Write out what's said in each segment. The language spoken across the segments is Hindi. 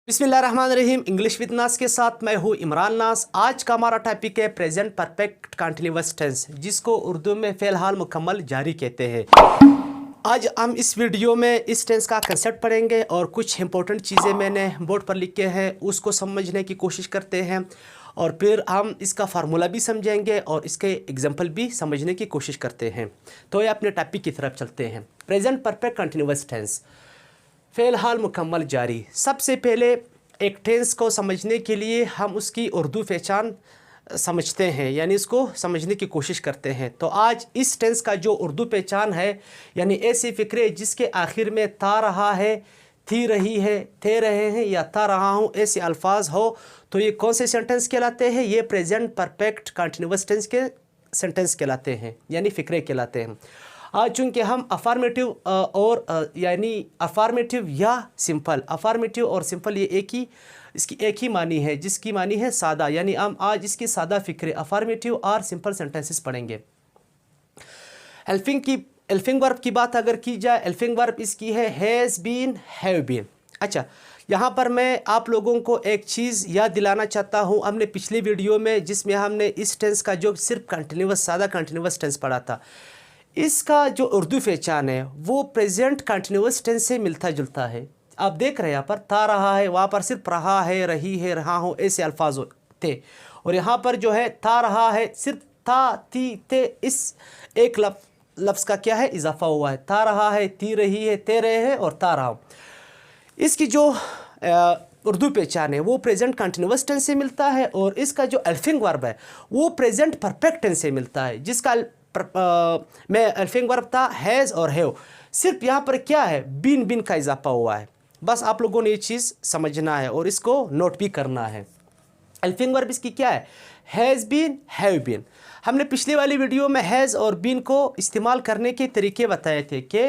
बिस्मिल्लाहिर्रहमानिर्रहीम। इंग्लिश विद नास के साथ मैं हूँ इमरान नास। आज का हमारा टॉपिक है प्रेजेंट परफेक्ट कंटिन्यूअस टेंस, जिसको उर्दू में फ़िलहाल मुकम्मल जारी कहते हैं। आज हम इस वीडियो में इस टेंस का कंसेप्ट पढ़ेंगे और कुछ इंपॉर्टेंट चीज़ें मैंने बोर्ड पर लिख के हैं उसको समझने की कोशिश करते हैं, और फिर हम इसका फार्मूला भी समझेंगे और इसके एग्जांपल भी समझने की कोशिश करते हैं। तो ये अपने टॉपिक की तरफ चलते हैं। प्रेजेंट परफेक्ट कंटिन्यूअस टेंस, फ़िलहाल मुकम्मल जारी। सबसे पहले एक टेंस को समझने के लिए हम उसकी उर्दू पहचान समझते हैं, यानी इसको समझने की कोशिश करते हैं। तो आज इस टेंस का जो उर्दू पहचान है, यानी ऐसे फ़िक्रे जिसके आखिर में ता रहा है, थी रही है, थे रहे हैं या था रहा हूँ, ऐसे अल्फाज हो तो ये कौन से सेंटेंस कहलाते हैं? ये प्रेजेंट परफेक्ट कंटिन्यूअस टेंस के सेंटेंस कहलाते हैं, यानी फ़िक्रे कहलाते हैं। आज चूँकि हम अफर्मेटिव और यानी अफर्मेटिव या सिंपल, अफर्मेटिव और सिंपल ये इसकी एक ही मानी है, जिसकी मानी है सादा, यानी हम आज इसकी सादा फ़िक्रे अफर्मेटिव और सिंपल सेंटेंसेस पढ़ेंगे। हेल्पिंग वर्ब की बात अगर की जाए, हेल्पिंग वर्ब इसकी है हैज़ बीन, हैव बीन। अच्छा, यहाँ पर मैं आप लोगों को एक चीज़ याद दिलाना चाहता हूँ। हमने पिछली वीडियो में जिसमें हमने इस टेंस का जो सिर्फ कंटिन्यूअस सादा कंटिन्यूअस टेंस पढ़ा था, इसका जो उर्दू पहचान है वो प्रेजेंट कंटिन्यूअस टेंस से मिलता जुलता है। आप देख रहे हैं यहाँ पर था रहा है, वहाँ पर सिर्फ रहा है, रही है, रहा हूँ, ऐसे अल्फाज थे, और यहाँ पर जो है था रहा है सिर्फ था, थी, थे, इस एक लफ्ज़ का क्या है इजाफा हुआ है। था रहा है, थी रही है, थे रहे हैं और था रहा हूँ। इसकी जो उर्दू पहचान है वो प्रेजेंट कंटिन्यूअस टेंस से मिलता है, और इसका जो हेल्पिंग वर्ब है वो प्रेजेंट परफेक्ट टेंस से मिलता है, जिसका में हेल्पिंग वर्ब था हैज़ और हैव। सिर्फ यहाँ पर क्या है, बीन का इजाफा हुआ है। बस आप लोगों ने ये चीज़ समझना है और इसको नोट भी करना है। हेल्पिंग वर्ब इसकी क्या है, हैज़ बीन, हैव बीन। हमने पिछली वाली वीडियो में हैज़ और बीन को इस्तेमाल करने के तरीके बताए थे कि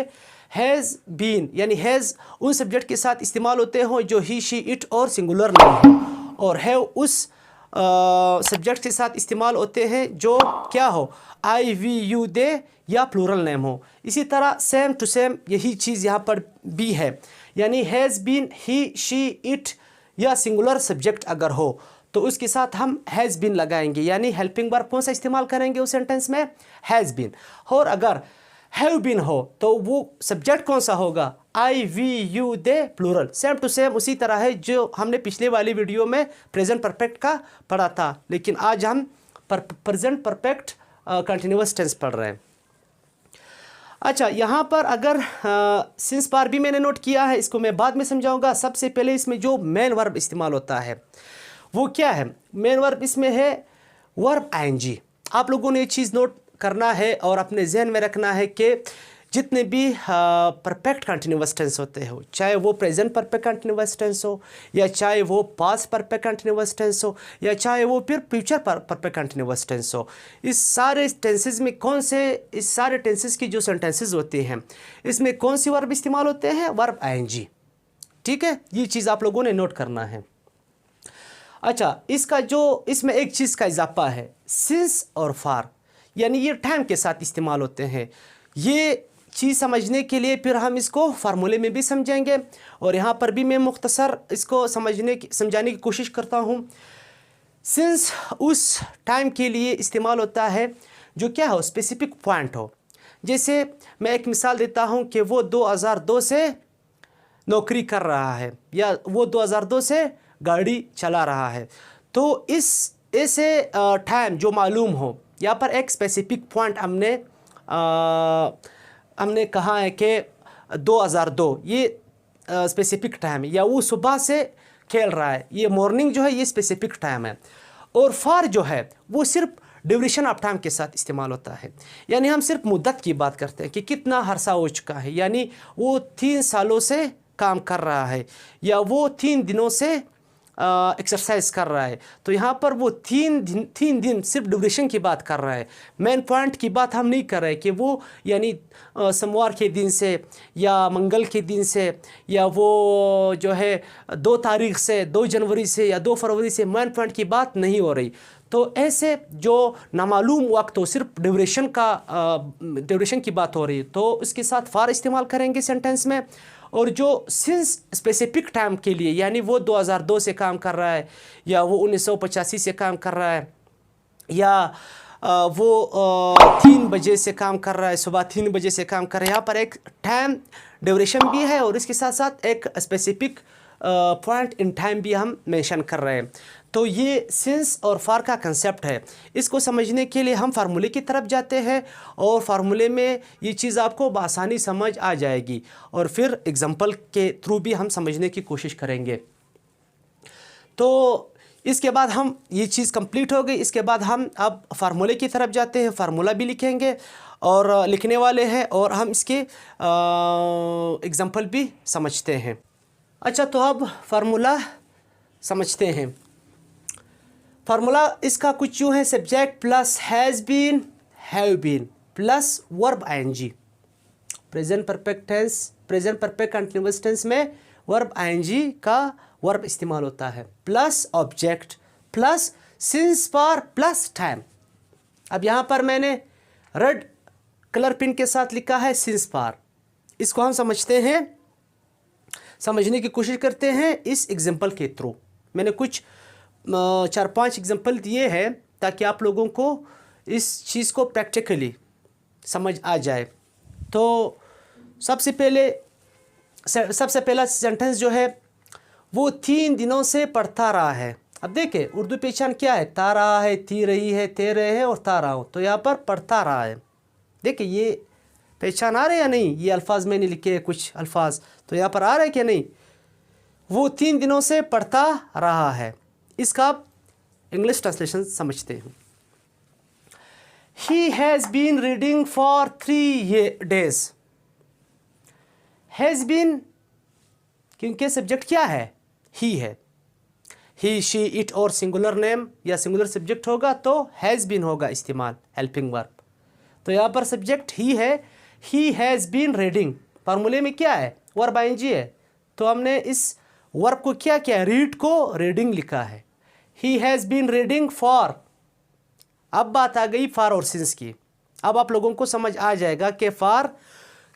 हैज़ बीन यानी हैज़ उन सब्जेक्ट के साथ इस्तेमाल होते हो जो ही, शी, इट और सिंगुलर नाम हो, और हैव उस सब्जेक्ट के साथ इस्तेमाल होते हैं जो क्या हो, आई, वी, यू, दे या प्लूरल नेम हो। इसी तरह सेम टू सेम यही चीज़ यहाँ पर भी है, यानी has been, he, she, it या सिंगुलर सब्जेक्ट अगर हो तो उसके साथ हम हैज़ बीन लगाएंगे, यानी हेल्पिंग वर्ब कौन सा इस्तेमाल करेंगे उस सेंटेंस में, हैज़ बीन। और अगर हैव बीन हो तो वो सब्जेक्ट कौन सा होगा, I, we, you, they, plural. Same to same उसी तरह है जो हमने पिछले वाली वीडियो में प्रेजेंट परफेक्ट का पढ़ा था, लेकिन आज हम प्रेजेंट परफेक्ट कंटिन्यूअस टेंस पढ़ रहे हैं। अच्छा, यहाँ पर अगर सिंस पार भी मैंने नोट किया है, इसको मैं बाद में समझाऊंगा। सबसे पहले इसमें जो मेन वर्ब इस्तेमाल होता है वो क्या है, मेन वर्ब इसमें है वर्ब आईएनजी। आप लोगों ने ये चीज़ नोट करना है और अपने जहन में रखना है कि जितने भी परफेक्ट कंटिन्यूअस टेंस होते हो, चाहे वो प्रेजेंट परफेक्ट कंटिन्यूअस टेंस हो, या चाहे वो पास्ट परफेक्ट कंटिन्यूअस टेंस हो, या चाहे वो फिर फ्यूचर परफेक्ट कंटिन्यूअस टेंस हो, इस सारे टेंसेस में इस सारे टेंसेस की जो सेंटेंसेस होती हैं इसमें कौन सी वर्ब इस्तेमाल होते हैं, वर्ब आईएनजी। ठीक है, ये चीज़ आप लोगों ने नोट करना है। अच्छा, इसका जो इसमें एक चीज़ का इजाफा है, सिंस और फार, यानी ये टाइम के साथ इस्तेमाल होते हैं। ये चीज़ समझने के लिए फिर हम इसको फार्मूले में भी समझेंगे, और यहाँ पर भी मैं मुख्तसर इसको समझाने की कोशिश करता हूँ। सिंस उस टाइम के लिए इस्तेमाल होता है जो क्या हो, स्पेसिफिक पॉइंट हो। जैसे मैं एक मिसाल देता हूँ कि वो 2002 से नौकरी कर रहा है, या वो 2002 से गाड़ी चला रहा है, तो इस ऐसे टाइम जो मालूम हो, यहाँ पर एक स्पेसिफिक पॉइंट हमने कहा है कि 2002 ये स्पेसिफिक टाइम है, या वो सुबह से खेल रहा है, ये मॉर्निंग जो है ये स्पेसिफिक टाइम है। और फार जो है वो सिर्फ ड्यूरेशन ऑफ टाइम के साथ इस्तेमाल होता है, यानी हम सिर्फ मुद्दत की बात करते हैं कि कितना अरसा हो चुका है, यानी वो 3 सालों से काम कर रहा है, या वो 3 दिनों से एक्सरसाइज कर रहा है। तो यहाँ पर वो 3 दिन सिर्फ ड्यूरेशन की बात कर रहा है, मेन पॉइंट की बात हम नहीं कर रहे कि वो यानी सोमवार के दिन से या मंगल के दिन से, या वो जो है 2 तारीख से, 2 जनवरी से या 2 फरवरी से, मेन पॉइंट की बात नहीं हो रही। तो ऐसे जो नामालूम वक्त हो, सिर्फ ड्यूरेशन की बात हो रही है, तो उसके साथ फार इस्तेमाल करेंगे सेंटेंस में। और जो सिंस स्पेसिफिक टाइम के लिए, यानी वो 2002 से काम कर रहा है, या वो 1985 से काम कर रहा है, या वो 3 बजे से काम कर रहा है, सुबह 3 बजे से काम कर रहा है। यहाँ पर एक टाइम ड्यूरेशन भी है और इसके साथ साथ एक स्पेसिफिक पॉइंट इन टाइम भी हम मेंशन कर रहे हैं। तो ये सिंस और फार का कंसेप्ट है। इसको समझने के लिए हम फार्मूले की तरफ जाते हैं और फार्मूले में ये चीज़ आपको बआसानी समझ आ जाएगी और फिर एग्जांपल के थ्रू भी हम समझने की कोशिश करेंगे। तो इसके बाद हम ये चीज़ कंप्लीट हो गई। इसके बाद हम अब फार्मूले की तरफ जाते हैं, फार्मूला भी लिखेंगे और लिखने वाले हैं और हम इसके एग्जांपल भी समझते हैं। अच्छा, तो अब फार्मूला समझते हैं। फार्मूला इसका कुछ यूँ है, subject plus has been, have been plus verb ING. Present perfect tense, present perfect continuous tense में वर्ब आईएनजी का वर्ब इस्तेमाल होता है, plus object plus since for plus time. अब यहाँ पर मैंने रेड कलर पिन के साथ लिखा है सिंस पार। इसको हम समझते हैं, समझने की कोशिश करते हैं इस एग्जांपल के थ्रू। मैंने कुछ 4-5 एग्जांपल दिए हैं ताकि आप लोगों को इस चीज़ को प्रैक्टिकली समझ आ जाए। तो सबसे पहला सेंटेंस जो है वो 3 दिनों से पढ़ता रहा है। अब देखें उर्दू पहचान क्या है, ता रहा है, थी रही है, थे रहे हैं और ता रहा हूँ। तो यहाँ पर पढ़ता रहा है। देखिए ये पहचान आ रहे या नहीं, ये अल्फाज मैंने लिखे हैं कुछ अल्फाज, तो यहाँ पर आ रहे हैं क्या नहीं। वो 3 दिनों से पढ़ता रहा है। इसका आप इंग्लिश ट्रांसलेशन समझते हैं। He has been reading for 3 days. Has been क्योंकि सब्जेक्ट क्या है, ही है। ही, शी, इट और सिंगुलर नेम या सिंगुलर सब्जेक्ट होगा तो हैज़ बीन होगा इस्तेमाल, हेल्पिंग वर्ब। तो यहाँ पर सब्जेक्ट ही है, ही हैज़ बीन रीडिंग। फार्मूले में क्या है, वर्ब आईएनजी है। तो हमने इस वर्ब को क्या किया, रीड को रीडिंग लिखा है। He has been reading for. अब बात आ गई फार और सिंस की। अब आप लोगों को समझ आ जाएगा कि फार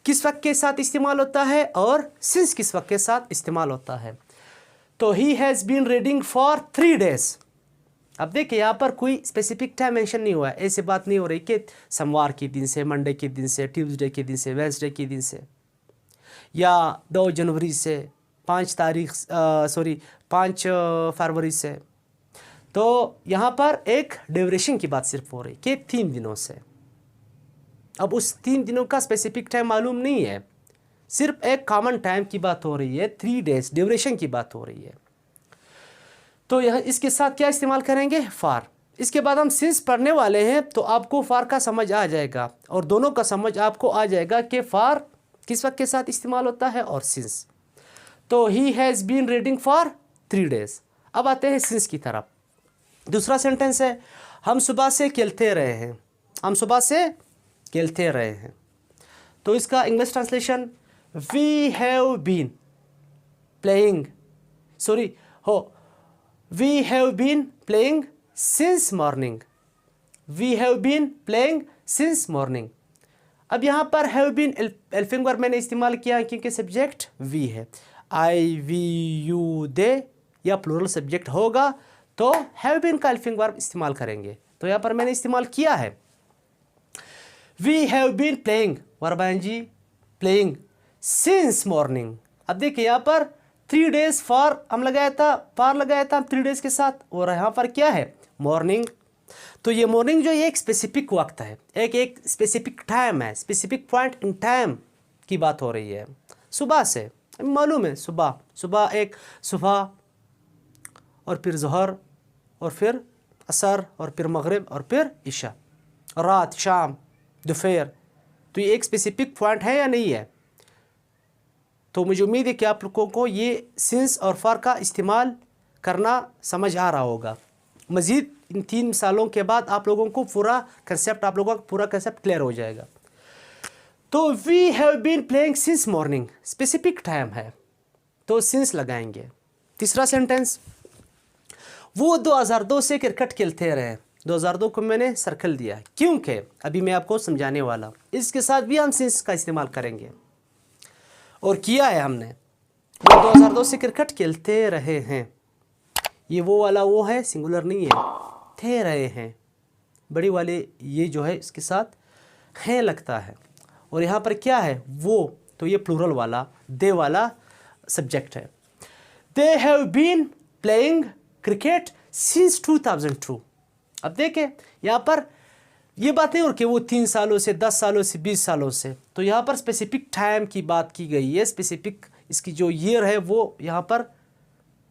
किस वक्त के साथ इस्तेमाल होता है और सिंस किस वक्त के साथ इस्तेमाल होता है। तो he has been reading for 3 days। अब देखिए यहाँ पर कोई स्पेसिफिक टाइम मेंशन नहीं हुआ है। ऐसी बात नहीं हो रही कि सोमवार के दिन से, मंडे के दिन से, ट्यूसडे के दिन से, वेडनेसडे के दिन से, या 2 जनवरी से 5 फरवरी से। तो यहाँ पर एक ड्यूरेशन की बात सिर्फ हो रही कि 3 दिनों से। अब उस 3 दिनों का स्पेसिफिक टाइम मालूम नहीं है, सिर्फ एक कॉमन टाइम की बात हो रही है, 3 days ड्यूरेशन की बात हो रही है। तो यह इसके साथ क्या इस्तेमाल करेंगे, फार। इसके बाद हम सिंस पढ़ने वाले हैं तो आपको फार का समझ आ जाएगा और दोनों का समझ आपको आ जाएगा कि फार किस वक्त के साथ इस्तेमाल होता है और सिंस। तो he has been reading for 3 days। अब आते हैं सिंस की तरफ। दूसरा सेंटेंस है, हम सुबह से खेलते रहे हैं। हम सुबह से खेलते रहे हैं। तो इसका English translation, we have been playing, we have been playing since morning. We have been playing since morning. अब यहाँ पर हैव बीन हेल्पिंग वर्ब मैंने इस्तेमाल किया क्योंकि सब्जेक्ट वी है। आई, वी, यू, दे या प्लूरल सब्जेक्ट होगा तो हैव बीन का हेल्पिंग वर्ब इस्तेमाल करेंगे। तो यहाँ पर मैंने इस्तेमाल किया है we have been playing, verb ING playing since morning. अब देखिए यहाँ पर 3 days फॉर हम लगाया था, फार लगाया था 3 days के साथ, और यहाँ पर क्या है, मॉर्निंग। तो ये मॉर्निंग जो ये एक स्पेसिफिक वक्त है, एक स्पेसिफिक टाइम है, स्पेसिफिक पॉइंट इन टाइम की बात हो रही है। सुबह से मालूम है, सुबह एक सुबह और फिर ज़ोहर और फिर असर और फिर मगरिब और फिर इशा, रात, शाम, दोपहर। तो ये एक स्पेसिफिक पॉइंट है या नहीं है। तो मुझे उम्मीद है कि आप लोगों को ये सिंस और फार का इस्तेमाल करना समझ आ रहा होगा। मज़ीद इन 3 मिसालों के बाद आप लोगों को पूरा कंसेप्ट क्लियर हो जाएगा। तो we have been playing since morning, specific time है तो सिंस लगाएंगे। तीसरा सेंटेंस, वो 2002 से क्रिकेट खेलते रहे। 2002 को मैंने सर्कल दिया क्योंकि अभी मैं आपको समझाने वाला, इसके साथ भी हम सिंस का इस्तेमाल करेंगे। और किया है हमने। वो 2002 से क्रिकेट खेलते रहे हैं। ये वो वाला वो है, सिंगुलर नहीं है, थे रहे हैं। बड़ी वाले ये जो है इसके साथ है लगता है। और यहाँ पर क्या है वो, तो ये प्लूरल वाला दे वाला सब्जेक्ट है। They have been playing cricket since 2002। अब देखें यहाँ पर ये बात नहीं हो कि वो 3 सालों से, 10 सालों से, 20 सालों से, तो यहाँ पर स्पेसिफिक टाइम की बात की गई है। स्पेसिफिक इसकी जो ईयर है वो यहाँ पर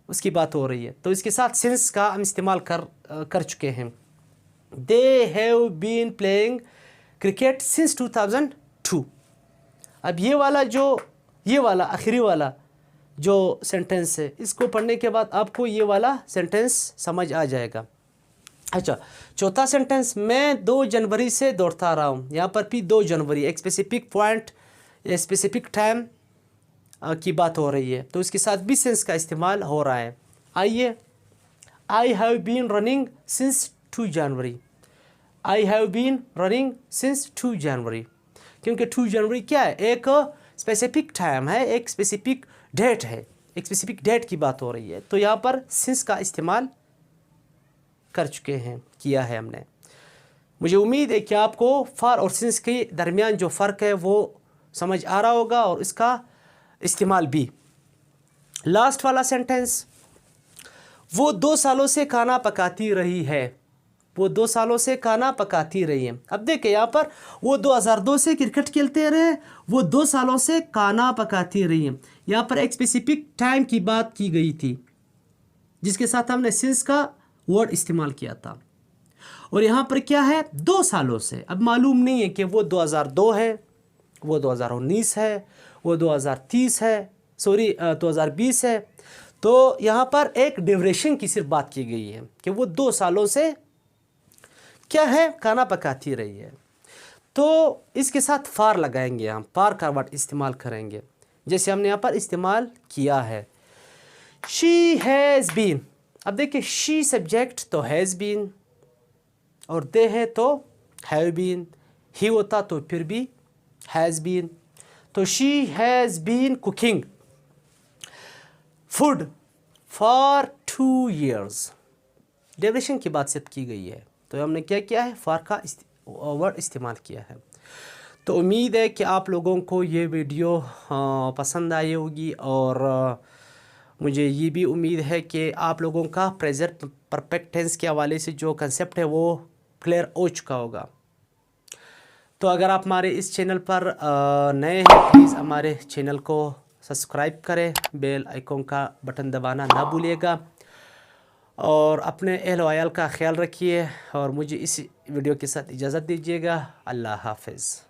उसकी बात हो रही है। तो इसके साथ सिंस का हम इस्तेमाल कर चुके हैं। They have been playing cricket since 2002। अब ये वाला आखिरी वाला जो सेंटेंस है, इसको पढ़ने के बाद आपको ये वाला सेंटेंस समझ आ जाएगा। अच्छा, चौथा सेंटेंस, मैं 2 जनवरी से दौड़ता रहा हूँ। यहाँ पर भी 2 जनवरी एक स्पेसिफिक पॉइंट, स्पेसिफिक टाइम की बात हो रही है, तो इसके साथ भी सिंस का इस्तेमाल हो रहा है। आइए, I have been running since 2 January. I have been running since 2 January, क्योंकि 2 जनवरी क्या है, एक स्पेसिफिक टाइम है, एक स्पेसिफिक डेट है, एक स्पेसिफिक डेट की बात हो रही है। तो यहाँ पर सिंस का इस्तेमाल कर चुके हैं, किया है हमने। मुझे उम्मीद है कि आपको फॉर और सिंस के दरमियान जो फ़र्क है वो समझ आ रहा होगा, और इसका इस्तेमाल भी। लास्ट वाला सेंटेंस, वो 2 सालों से खाना पकाती रही है। वो 2 सालों से खाना पकाती रही है। अब देखिए यहाँ पर वो 2002 से क्रिकेट खेलते रहे, वो 2 सालों से खाना पकाती रही है। यहाँ पर एक स्पेसिफिक टाइम की बात की गई थी, जिसके साथ हमने सिंस का वर्ड इस्तेमाल किया था। और यहाँ पर क्या है, 2 सालों से। अब मालूम नहीं है कि वो 2002 है, वो 2019 है, वो 2030 है, सॉरी 2020 है। तो यहाँ पर एक ड्यूरेशन की सिर्फ बात की गई है कि वो 2 सालों से क्या है, खाना पकाती रही है। तो इसके साथ फार लगाएंगे, हम फार का वर्ड इस्तेमाल करेंगे, जैसे हमने यहाँ पर इस्तेमाल किया है। She has been. अब देखिए, शी सब्जेक्ट तो हैज़ बीन, और दे है तो हैव बीन, ही होता तो फिर भी हैज़ बीन। तो she has been cooking food for 2 years। Duration की बात सिर्फ की गई है, तो हमने क्या किया है, फॉर का वर्ड इस्तेमाल किया है। तो उम्मीद है कि आप लोगों को ये वीडियो पसंद आई होगी, और मुझे ये भी उम्मीद है कि आप लोगों का प्रेजेंट परफेक्ट टेंस के हवाले से जो कंसेप्ट है वो क्लियर हो चुका होगा। तो अगर आप हमारे इस चैनल पर नए हैं, प्लीज़ हमारे चैनल को सब्सक्राइब करें, बेल आइकॉन का बटन दबाना ना भूलिएगा, और अपने अहल वायाल का ख्याल रखिए, और मुझे इस वीडियो के साथ इजाज़त दीजिएगा। अल्लाह हाफ़िज़।